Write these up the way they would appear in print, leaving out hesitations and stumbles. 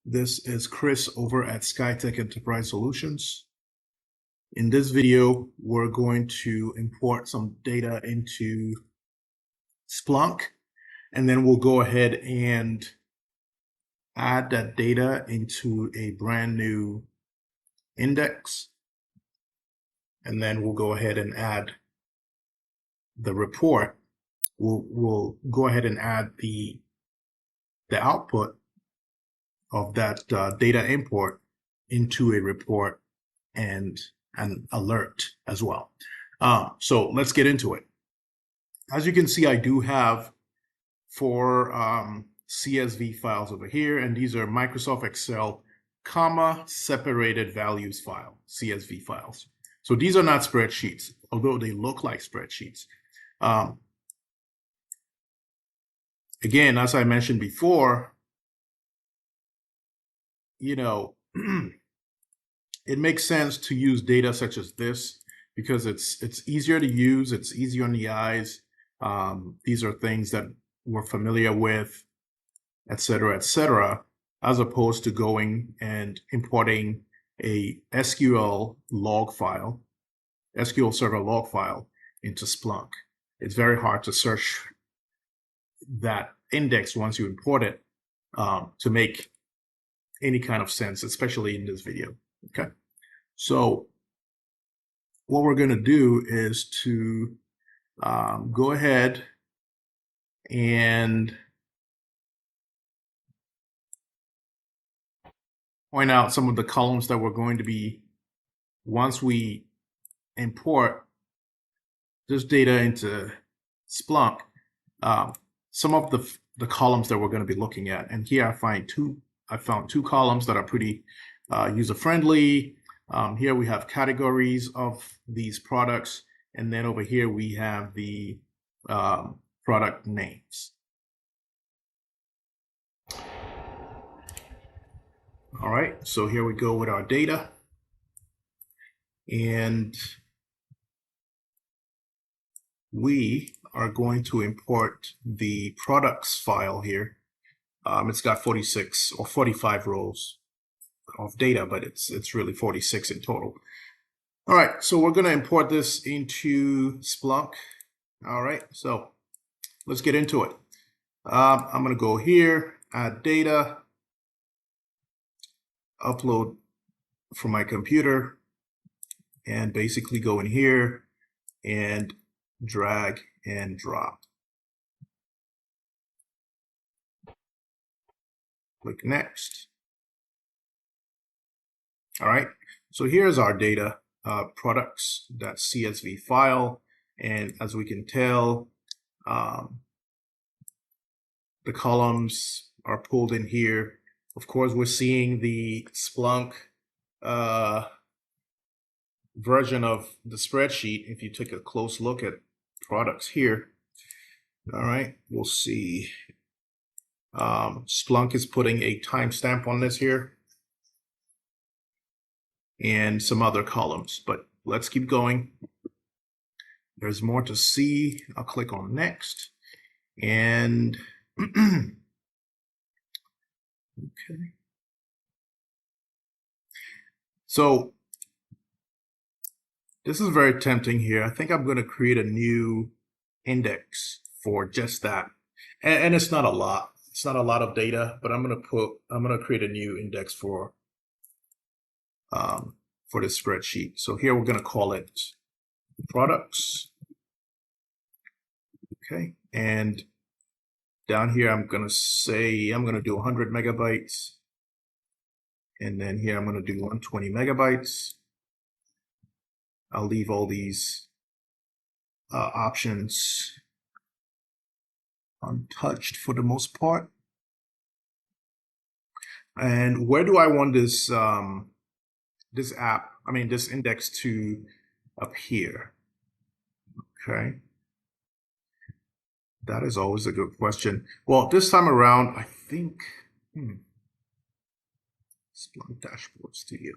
This is Chris over at SkyTech Enterprise Solutions. In this video, we're going to import some data into Splunk, and then we'll go ahead and add that data into a brand new index. And then we'll go ahead and add the report. We'll go ahead and add the output of that data import into a report and an alert as well. So let's get into it. As you can see, I do have 4 CSV files over here, and these are Microsoft Excel, separated values file, CSV files. So these are not spreadsheets, although they look like spreadsheets. Again, as I mentioned before, it makes sense to use data such as this because it's easier to use, it's easier on the eyes. These are things that we're familiar with, et cetera, as opposed to going and importing a SQL Server log file into Splunk. It's very hard to search that index once you import it to make any kind of sense, especially in this video. Okay, so what we're going to do is to go ahead and point out some of the columns that we're going to be, once we import this data into Splunk, some of the columns that we're going to be looking at. And here I found two columns that are pretty user-friendly. Here we have categories of these products, and then over here we have the product names. All right, so here we go with our data. And we are going to import the products file here. It's got 46 or 45 rows of data, but it's really 46 in total. All right, so we're going to import this into Splunk. All right, so let's get into it. I'm going to go here, add data, upload from my computer, and basically go in here and drag and drop. Click next. All right, so here's our data, products.csv file, and as we can tell, the columns are pulled in here. Of course, we're seeing the Splunk version of the spreadsheet. If you take a close look at products here, all right, we'll see Splunk is putting a timestamp on this here and some other columns, but let's keep going. There's more to see. I'll click on next, and okay. So this is very tempting here. I think I'm going to create a new index for just that, and it's not a lot. It's not a lot of data, but I'm going to create a new index for this spreadsheet. So here we're going to call it products. Okay, and down here I'm going to say I'm going to do 100 megabytes, and then here I'm going to do 120 megabytes. I'll leave all these options untouched for the most part. And where do I want this this index to appear? Okay, that is always a good question. Well, this time around, I think Splunk Dashboard Studio.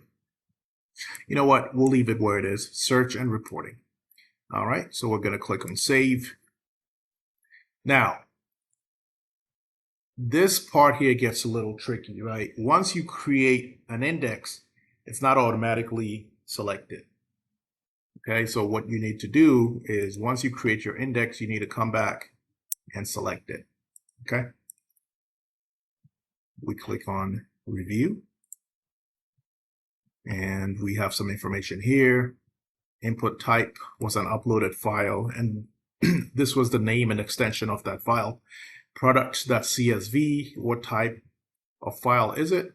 You know what? We'll leave it where it is. Search and reporting. All right, so we're going to click on save. Now, this part here gets a little tricky, right? Once you create an index, it's not automatically selected. Okay, so what you need to do is once you create your index, you need to come back and select it. Okay, we click on review, and we have some information here. Input type was an uploaded file, and this was the name and extension of that file. Products.csv, what type of file is it?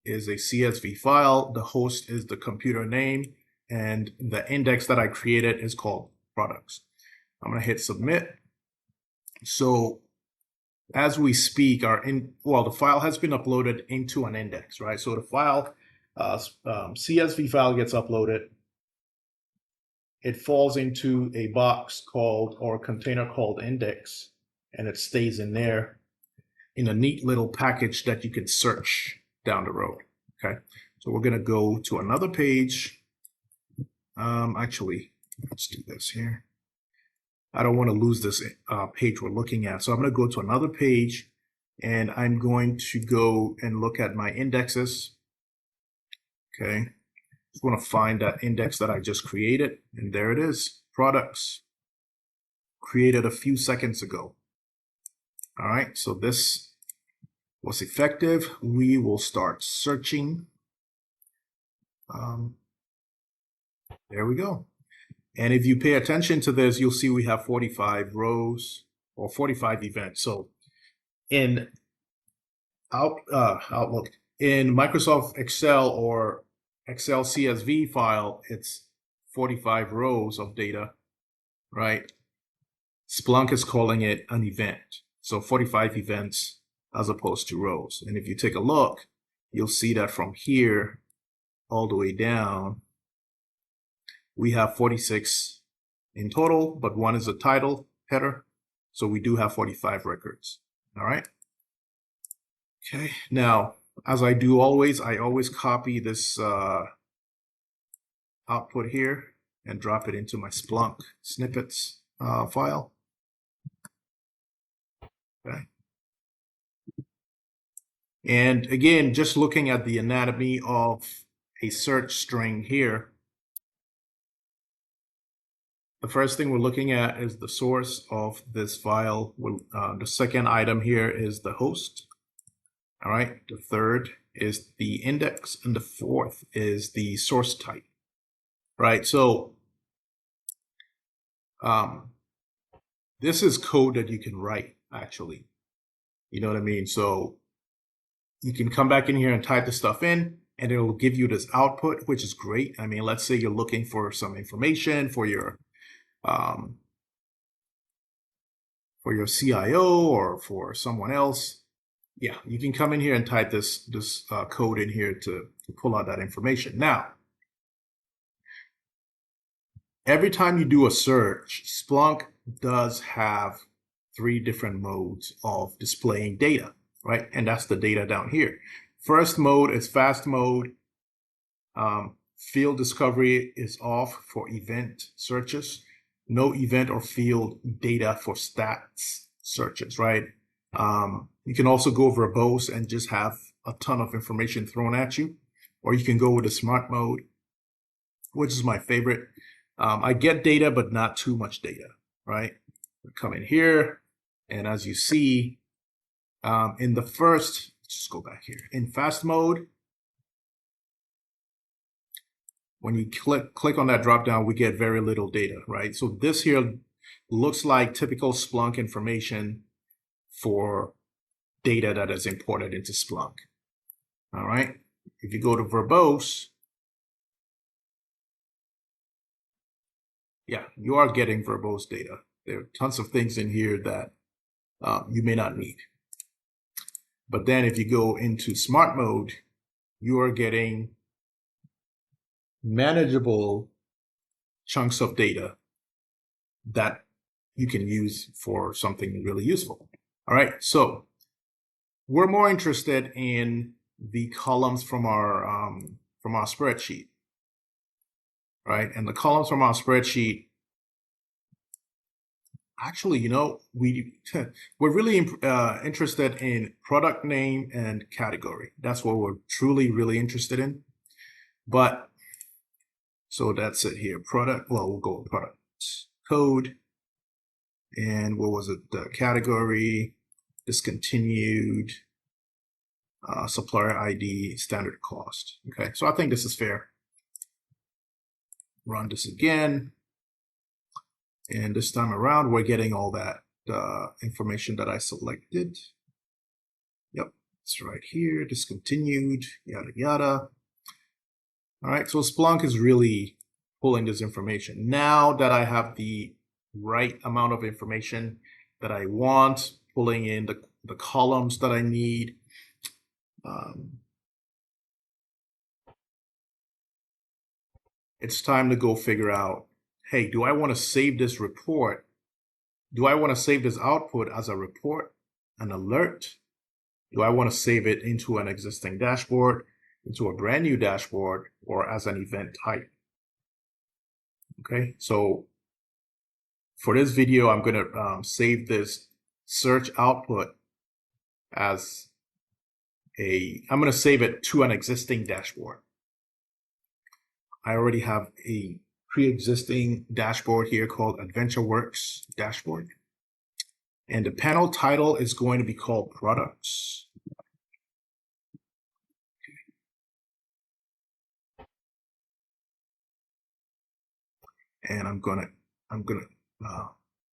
Is a CSV file. The host is the computer name, and the index that I created is called products. I'm going to hit submit. So as we speak, the file has been uploaded into an index, right? So the file, CSV file gets uploaded. It falls into a box called, or a container called index, and it stays in there in a neat little package that you can search down the road. Okay, so we're going to go to another page. Actually, let's do this here. I don't want to lose this page we're looking at. So I'm going to go to another page, and I'm going to go and look at my indexes. Okay, just want to find that index that I just created, and there it is, products, created a few seconds ago. All right, so this was effective. We will start searching. There we go. And if you pay attention to this, you'll see we have 45 rows or 45 events. So in Outlook, in Microsoft Excel or Excel CSV file, it's 45 rows of data, right? Splunk is calling it an event. So 45 events as opposed to rows. And if you take a look, you'll see that from here all the way down, we have 46 in total, but one is a title header. So we do have 45 records. All right. Okay. Now, as I do always, I always copy this output here and drop it into my Splunk snippets file. Okay. And again, just looking at the anatomy of a search string here, the first thing we're looking at is the source of this file. The second item here is the host. All right. The third is the index, and the fourth is the source type. Right. So this is code that you can write, actually. You know what I mean? So you can come back in here and type the stuff in, and it'll give you this output, which is great. I mean, let's say you're looking for some information for your CIO or for someone else. Yeah, you can come in here and type this code in here to pull out that information. Now, every time you do a search, Splunk does have 3 different modes of displaying data, right? And that's the data down here. First mode is fast mode. Field discovery is off for event searches. No event or field data for stats searches, right? You can also go verbose and just have a ton of information thrown at you, or you can go with the smart mode, which is my favorite. I get data, but not too much data, right? We come in here, and as you see, in the first, let's just go back here. In fast mode, when you click on that drop down, we get very little data, right? So this here looks like typical Splunk information for data that is imported into Splunk. All right. If you go to verbose, yeah, you are getting verbose data. There are tons of things in here that you may not need. But then if you go into smart mode, you are getting manageable chunks of data that you can use for something really useful. All right, so we're more interested in the columns from our spreadsheet, right? And the columns from our spreadsheet Actually, we're really interested in product name and category. That's what we're truly really interested in. But so that's it here. Product. Well, we'll go with product code. And what was it? The category, discontinued, supplier ID, standard cost. Okay, so I think this is fair. Run this again. And this time around, we're getting all that information that I selected. Yep, it's right here, discontinued, yada, yada. All right, so Splunk is really pulling this information. Now that I have the right amount of information that I want, pulling in the columns that I need, it's time to go figure out, hey, do I want to save this report? Do I want to save this output as a report, an alert? Do I want to save it into an existing dashboard, into a brand new dashboard, or as an event type? Okay, so for this video, I'm going to save this search output as I'm going to save it to an existing dashboard. I already have a pre-existing dashboard here called AdventureWorks dashboard. And the panel title is going to be called products. And I'm gonna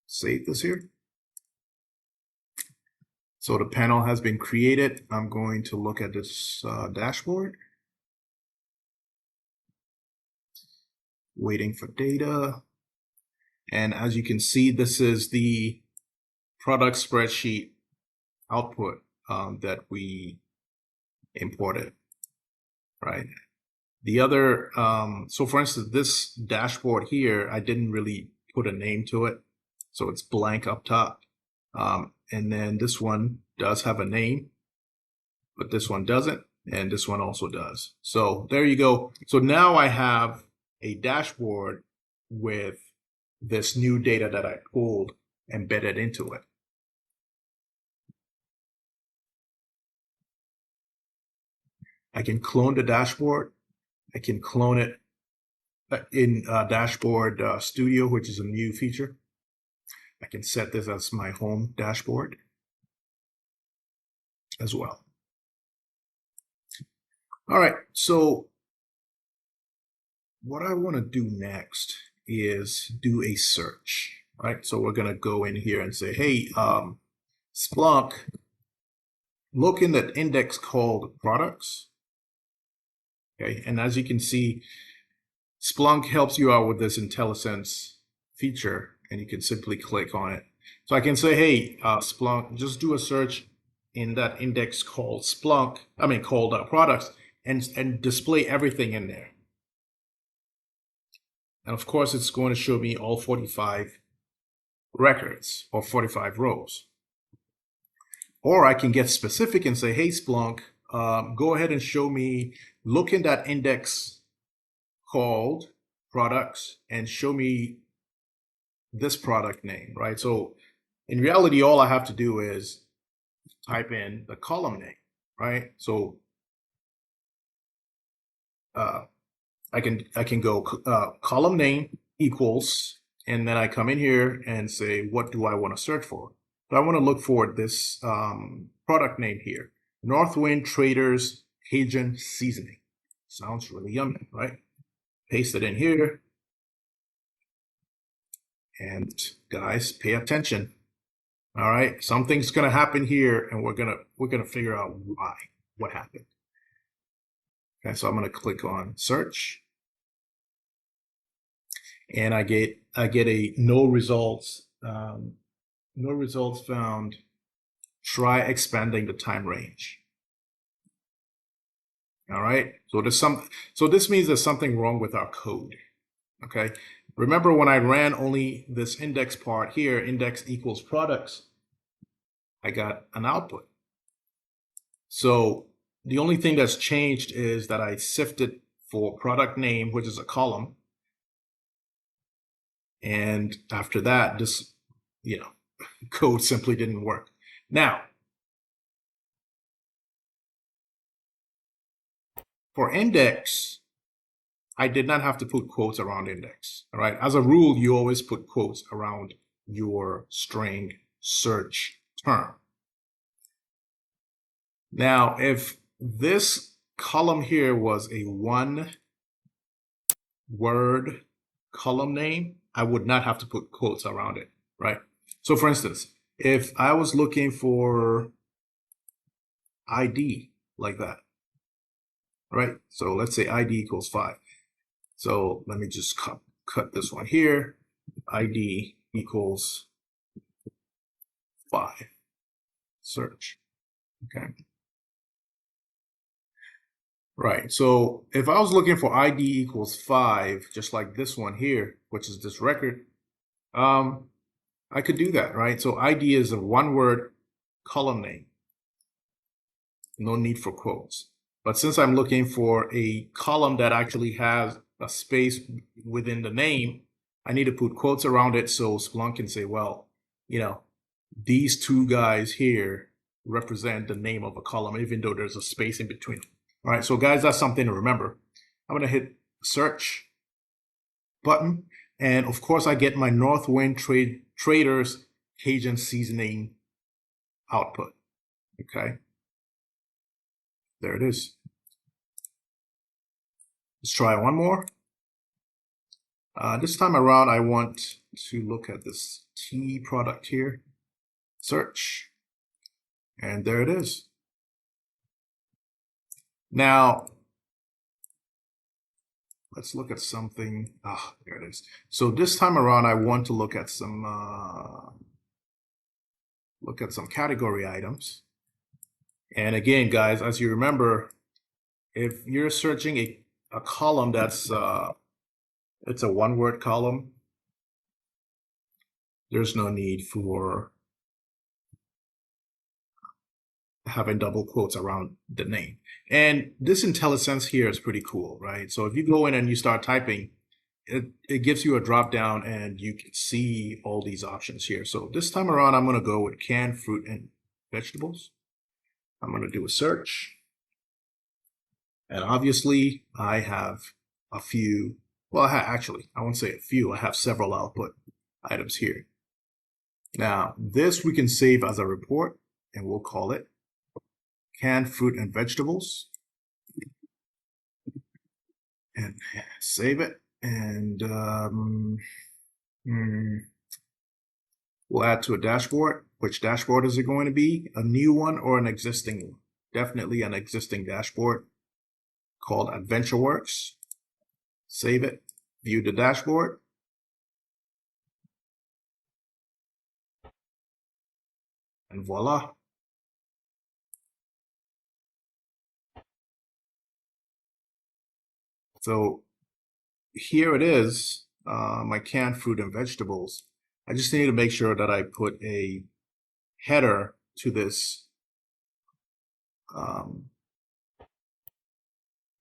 save this here. So the panel has been created. I'm going to look at this dashboard. Waiting for data. And as you can see, this is the product spreadsheet output that we imported, right? The other, so for instance, this dashboard here, I didn't really put a name to it. So it's blank up top. And then this one does have a name, but this one doesn't. And this one also does. So there you go. So now I have a dashboard with this new data that I pulled embedded into it. I can clone the dashboard. I can clone it in Dashboard Studio, which is a new feature. I can set this as my home dashboard as well. All right, so what I want to do next is do a search, right? So we're going to go in here and say, hey, Splunk, look in that index called products. Okay, and as you can see, Splunk helps you out with this IntelliSense feature, and you can simply click on it. So I can say, hey, Splunk, just do a search in that index called called products, and display everything in there. And of course, it's going to show me all 45 records or 45 rows. Or I can get specific and say, hey, Splunk, go ahead and show me, look in that index called products and show me this product name, right? So in reality, all I have to do is type in the column name, right? So I can go column name equals, and then I come in here and say, what do I want to search for? So I want to look for this product name here, Northwind Traders Cajun Seasoning. Sounds really yummy, right? Paste it in here. And guys, pay attention. All right, something's gonna happen here, and we're gonna figure out what happened. Okay, so I'm gonna click on search, and I get a no results found. Try expanding the time range. All right, so this means there's something wrong with our code. Okay, remember when I ran only this index part here, index equals products, I got an output. So the only thing that's changed is that I sifted for product name, which is a column. And after that, code simply didn't work. Now, for index, I did not have to put quotes around index. All right. As a rule, you always put quotes around your string search term. Now, if this column here was a one-word column name, I would not have to put quotes around it, right? So for instance, if I was looking for ID like that, right? So let's say ID equals 5. So let me just cut this one here. ID equals 5. Search. Okay. Right. So if I was looking for ID equals 5, just like this one here, which is this record, I could do that, right? So ID is a one-word column name. No need for quotes. But since I'm looking for a column that actually has a space within the name, I need to put quotes around it so Splunk can say, well, these two guys here represent the name of a column, even though there's a space in between. All right, so guys, that's something to remember. I'm gonna hit search button, and of course I get my Northwind Traders Cajun seasoning output. Okay, there it is. Let's try one more. This time around, I want to look at this tea product here. Search, and there it is. Now, let's look at something. There it is. So this time around, I want to look at some category items. And again, guys, as you remember, if you're searching a column that's it's a one-word column, there's no need for having double quotes around the name. And this IntelliSense here is pretty cool, right? So if you go in and you start typing, it gives you a drop down and you can see all these options here. So this time around, I'm going to go with canned fruit and vegetables. I'm going to do a search. And obviously, I have a few. Well, actually, I won't say a few. I have several output items here. Now, this we can save as a report, and we'll call it canned fruit and vegetables. And save it. And we'll add to a dashboard. Which dashboard is it going to be? A new one or an existing one? Definitely an existing dashboard called AdventureWorks. Save it. View the dashboard. And voila. So here it is, my canned fruit and vegetables. I just need to make sure that I put a header to this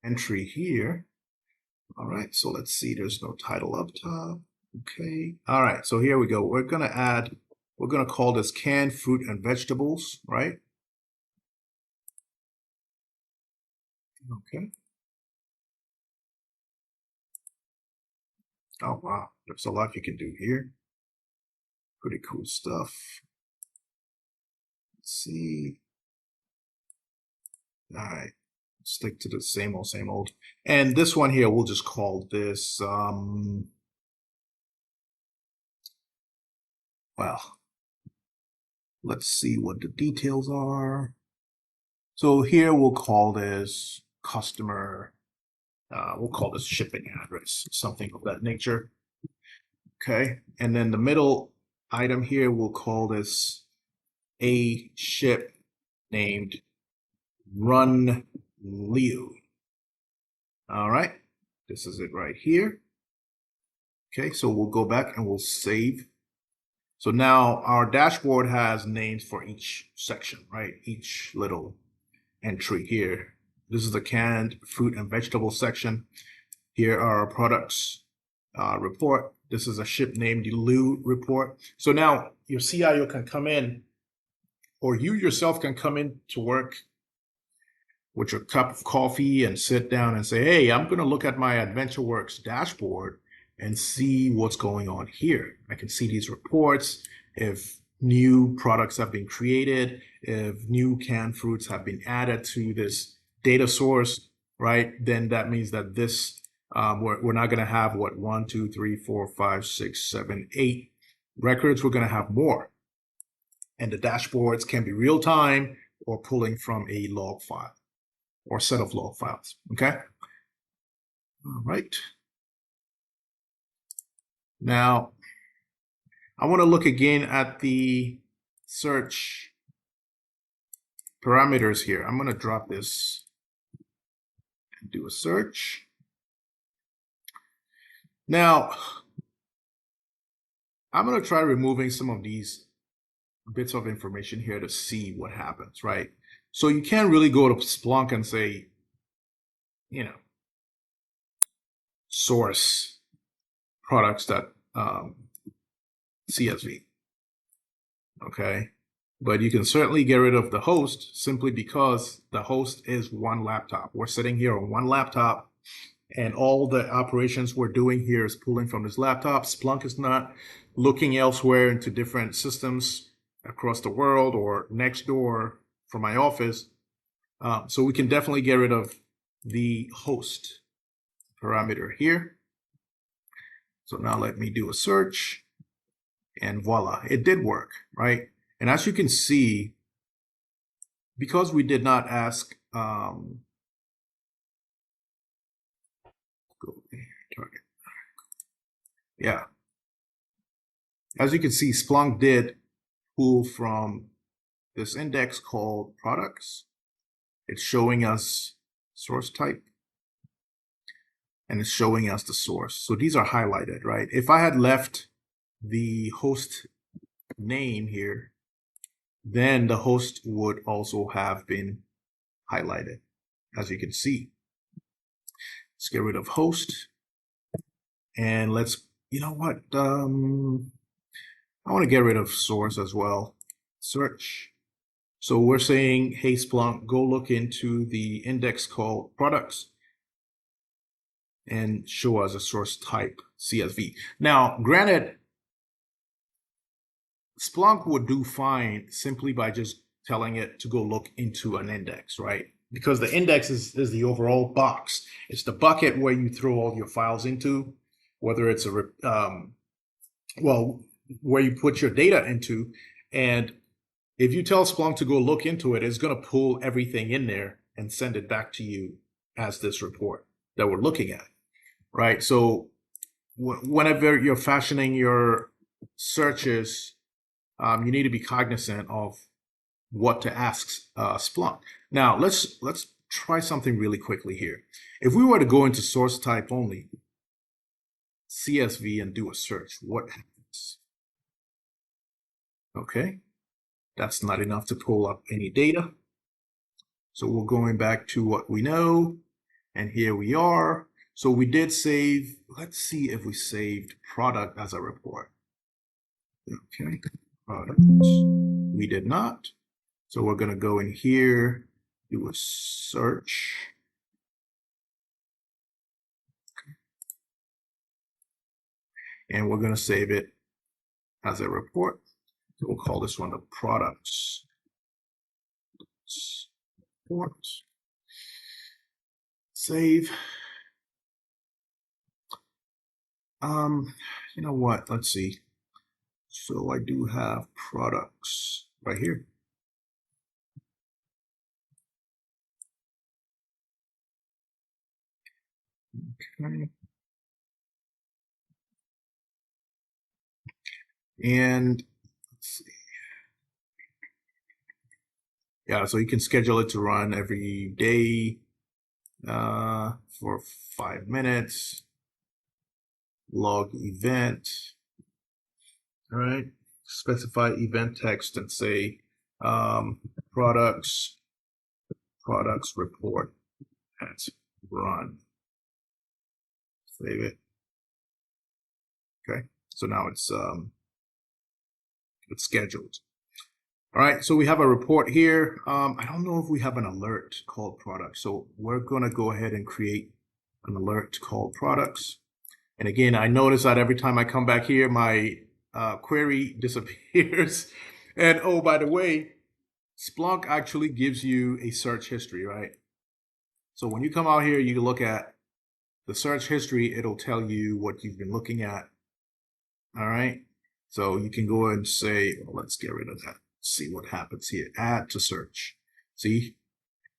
entry here. All right, so let's see, there's no title up top. Okay, all right, so here we go. We're gonna call this canned fruit and vegetables, right? Okay. Oh, wow, there's a lot you can do here. Pretty cool stuff. Let's see. All right, stick to the same old. And this one here, we'll just call this, well, let's see what the details are. So here we'll call this customer, we'll call this shipping address, something of that nature. Okay, and then the middle item here, we'll call this a ship named Run Liu. All right, this is it right here. Okay, so we'll go back and we'll save. So now our dashboard has names for each section, right? Each little entry here. This is the canned fruit and vegetable section. Here are our products report. This is a ship named the Lou report. So now your CIO can come in, or you yourself can come in to work with your cup of coffee and sit down and say, hey, I'm going to look at my AdventureWorks dashboard and see what's going on here. I can see these reports, if new products have been created, if new canned fruits have been added to this data source, right? Then that means that this, we're not going to have what, 1, 2, 3, 4, 5, 6, 7, 8 records. We're going to have more. And the dashboards can be real time or pulling from a log file or set of log files, okay? All right. Now, I want to look again at the search parameters here. I'm going to drop this and do a search. Now, I'm going to try removing some of these bits of information here to see what happens, right? So you can't really go to Splunk and say, you know, source products that CSV, okay? But you can certainly get rid of the host simply because the host is one laptop. We're sitting here on one laptop and all the operations we're doing here is pulling from this laptop. Splunk is not looking elsewhere into different systems across the world or next door from my office. So we can definitely get rid of the host parameter here. So now let me do a search and voila, it did work, right? And as you can see, because we did not ask, go target. Yeah. As you can see, Splunk did pull from this index called products. It's showing us source type and it's showing us the source. So these are highlighted, right? If I had left the host name here, then the host would also have been highlighted, as you can see. Let's get rid of host. And let's, you know what? I want to get rid of source as well. Search. So we're saying, hey, Splunk, go look into the index called products and show us a source type CSV. Now, granted, Splunk would do fine simply by just telling it to go look into an index, right? Because the index is the overall box. It's the bucket where you throw all your files into, whether it's where you put your data into. And if you tell Splunk to go look into it, it's going to pull everything in there and send it back to you as this report that we're looking at, right? So whenever you're fashioning your searches, you need to be cognizant of what to ask Splunk. Now, let's try something really quickly here. If we were to go into source type only, CSV, and do a search, what happens? Okay, that's not enough to pull up any data. So we're going back to what we know, and here we are. So we did save, let's see if we saved product as a report. Okay, product, we did not. So we're going to go in here, do a search. And we're going to save it as a report. So we'll call this one the products report. Save. You know what? Let's see. So I do have products right here. Okay. And let's see. Yeah, so you can schedule it to run every day for 5 minutes. Log event. All right. Specify event text and say products report at run. Save it. Okay. So now it's scheduled. All right, so we have a report here. I don't know if we have an alert called product. So we're gonna go ahead and create an alert called products. And again, I notice that every time I come back here, my query disappears. And oh, by the way, Splunk actually gives you a search history, right? So when you come out here, you look at the search history, it'll tell you what you've been looking at. All right. So you can go and say, well, let's get rid of that. See what happens here. Add to search. See?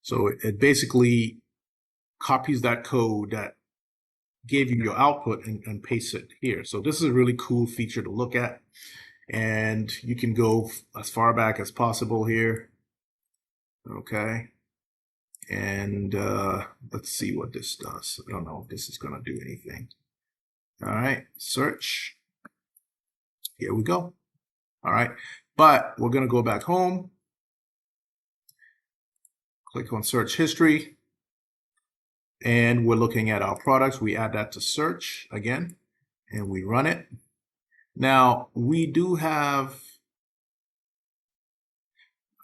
So it basically copies that code that gave you your output and pastes it here. So this is a really cool feature to look at. And you can go as far back as possible here. Okay. And let's see what this does. I don't know if this is going to do anything. All right. Search. Here we go. All right. But we're going to go back home. Click on search history. And we're looking at our products. We add that to search again, and we run it. Now, we do have,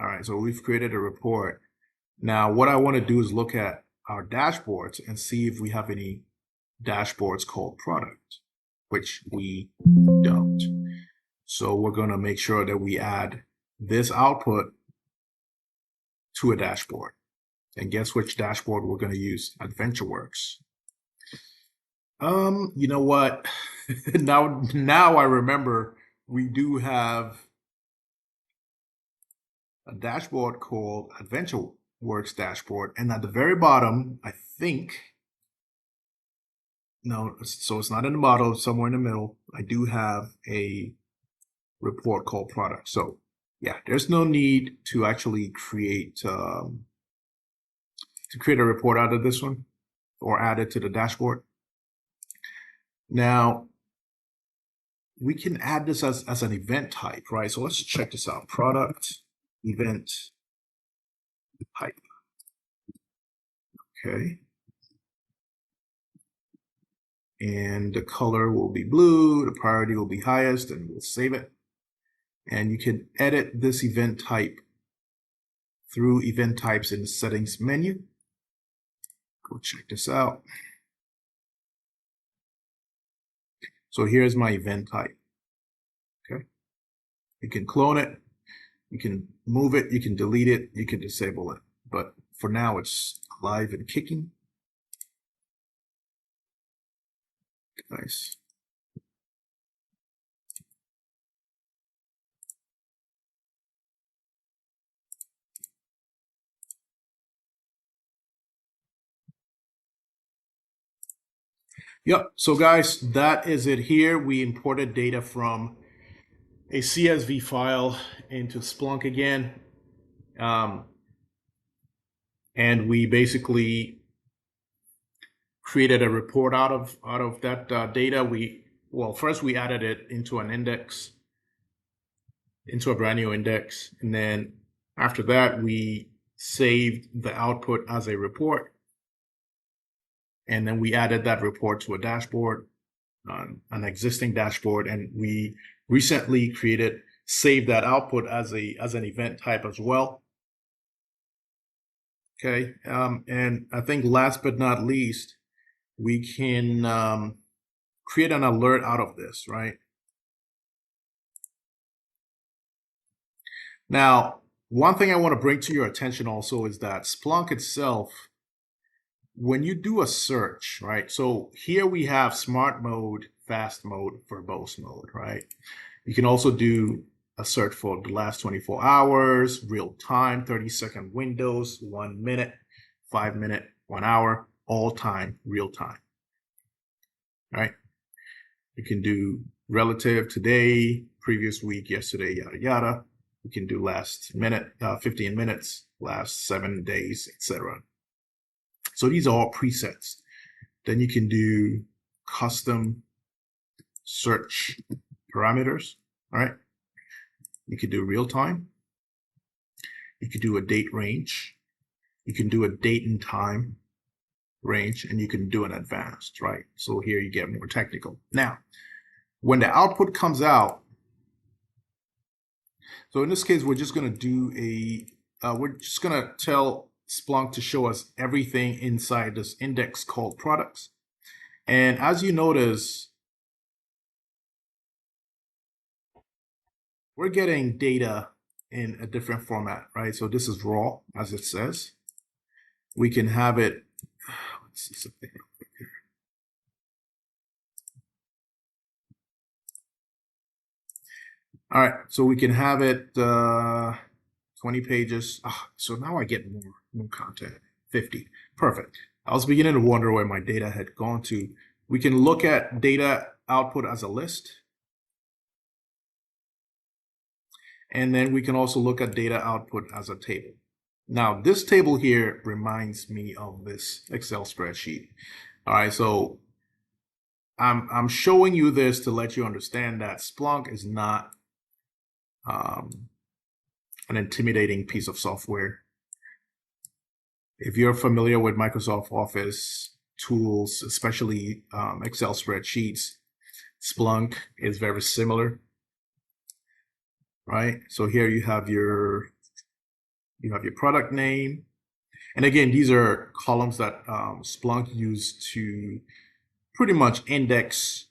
all right, so we've created a report. Now, what I want to do is look at our dashboards and see if we have any dashboards called product, which we don't. So we're going to make sure that we add this output to a dashboard. And guess which dashboard we're going to use? AdventureWorks. You know what? now I remember we do have a dashboard called AdventureWorks dashboard. And at the very bottom, I think, no, so it's not in the bottom, somewhere in the middle, I do have a report called product. So yeah, there's no need to actually create a report out of this one or add it to the dashboard. Now, we can add this as an event type, right? So let's check this out. Product, event type. Okay. And the color will be blue, the priority will be highest, and we'll save it. And you can edit this event type through event types in the settings menu. Go check this out. So here's my event type. Okay. You can clone it, you can move it, you can delete it, you can disable it. But for now, it's live and kicking. Nice. Yep. So guys, that is it here. We imported data from a CSV file into Splunk again. And we basically created a report out of that data. First we added it into an index, into a brand new index. And then after that, we saved the output as a report. And then we added that report to a dashboard, an existing dashboard. And we recently saved that output as an event type as well. Okay. And I think last but not least, we can create an alert out of this, right? Now, one thing I want to bring to your attention also is that Splunk itself, when you do a search, right? So here we have smart mode, fast mode, verbose mode, right? You can also do a search for the last 24 hours, real time, 30-second windows, 1 minute, 5 minute, 1 hour, all time, real time, right? You can do relative today, previous week, yesterday, yada, yada. You can do last minute, 15 minutes, last 7 days, etc. So these are all presets. Then you can do custom search parameters, all right? You could do real time. You could do a date range. You can do a date and time range, and you can do an advanced, right? So here you get more technical. Now, when the output comes out, so in this case, we're just going to do we're just going to tell Splunk to show us everything inside this index called products. And as you notice, we're getting data in a different format, right? So this is raw, as it says. We can have it, let's see something real quick here. All right, so we can have it 20 pages. So now I get more content, 50. Perfect. I was beginning to wonder where my data had gone to. We can look at data output as a list. And then we can also look at data output as a table. Now, this table here reminds me of this Excel spreadsheet. All right, so I'm showing you this to let you understand that Splunk is not an intimidating piece of software. If you're familiar with Microsoft Office tools, especially Excel spreadsheets, Splunk is very similar, right? So here you have your product name, and again, these are columns that Splunk used to pretty much index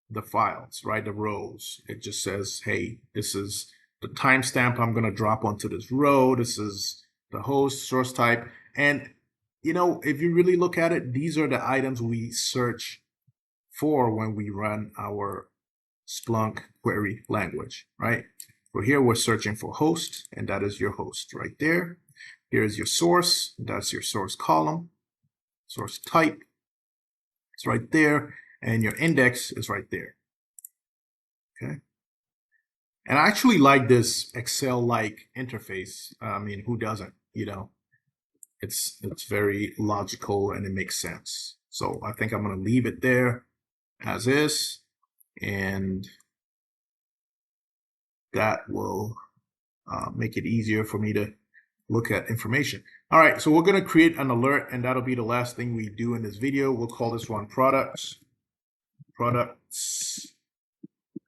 the files, right? The rows. It just says, hey, this is the timestamp I'm going to drop onto this row. This is the host, source type. And, you know, if you really look at it, these are the items we search for when we run our Splunk query language, right? So here we're searching for host, and that is your host right there. Here's your source. That's your source column. Source type. It's right there. And your index is right there. Okay. And I actually like this Excel-like interface. I mean, who doesn't? You know, it's very logical and it makes sense. So I think I'm going to leave it there as is, and that will make it easier for me to look at information. All right, so we're going to create an alert, and that'll be the last thing we do in this video. We'll call this one products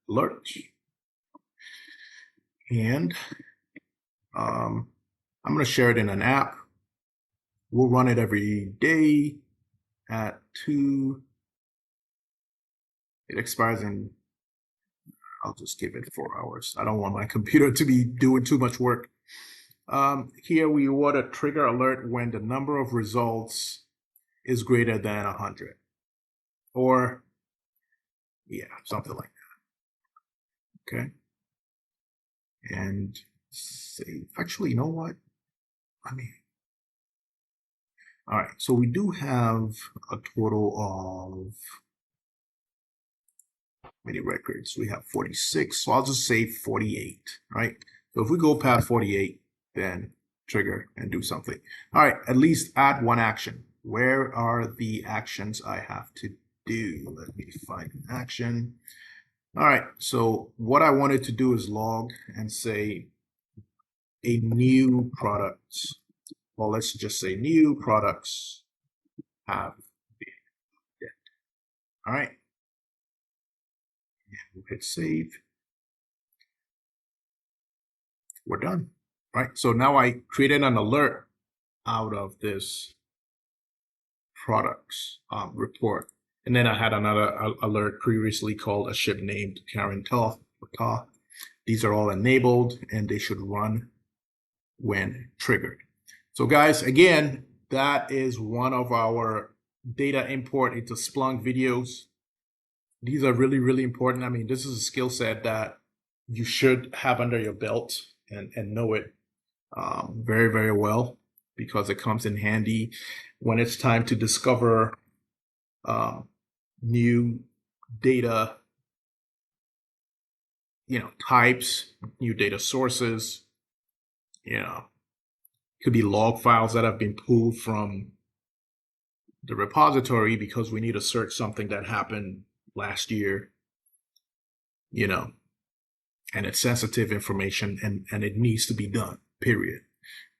alert. And I'm going to share it in an app. We'll run it every day at 2. It expires in, I'll just give it 4 hours. I don't want my computer to be doing too much work. Here we want to trigger alert when the number of results is greater than 100. Or, yeah, something like that. Okay. And save. Actually, you know what? All right, so we do have a total of many records. We have 46, so I'll just say 48, right? So if we go past 48, then trigger and do something. All right, at least add one action. Where are the actions I have to do? Let me find an action. All right, so what I wanted to do is log and say a new product. Well, let's just say new products have been added. All right. And we'll hit save. We're done. Right. So now I created an alert out of this products report. And then I had another alert previously called a ship named Karen Ta. These are all enabled and they should run when triggered. So guys, again, that is one of our data import into Splunk videos. These are really, really important. I mean, this is a skill set that you should have under your belt and know it very, very well, because it comes in handy when it's time to discover new data, types, new data sources, could be log files that have been pulled from the repository because we need to search something that happened last year, and it's sensitive information and it needs to be done, period.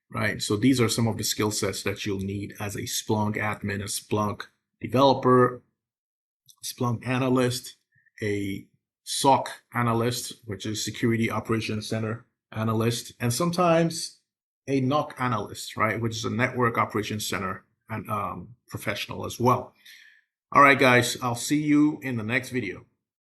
Right? So these are some of the skill sets that you'll need as a Splunk admin, a Splunk developer, Splunk analyst, a SOC analyst, which is Security Operations Center analyst, and sometimes a NOC analyst, right, which is a Network Operations Center and professional as well. All right, guys, I'll see you in the next video.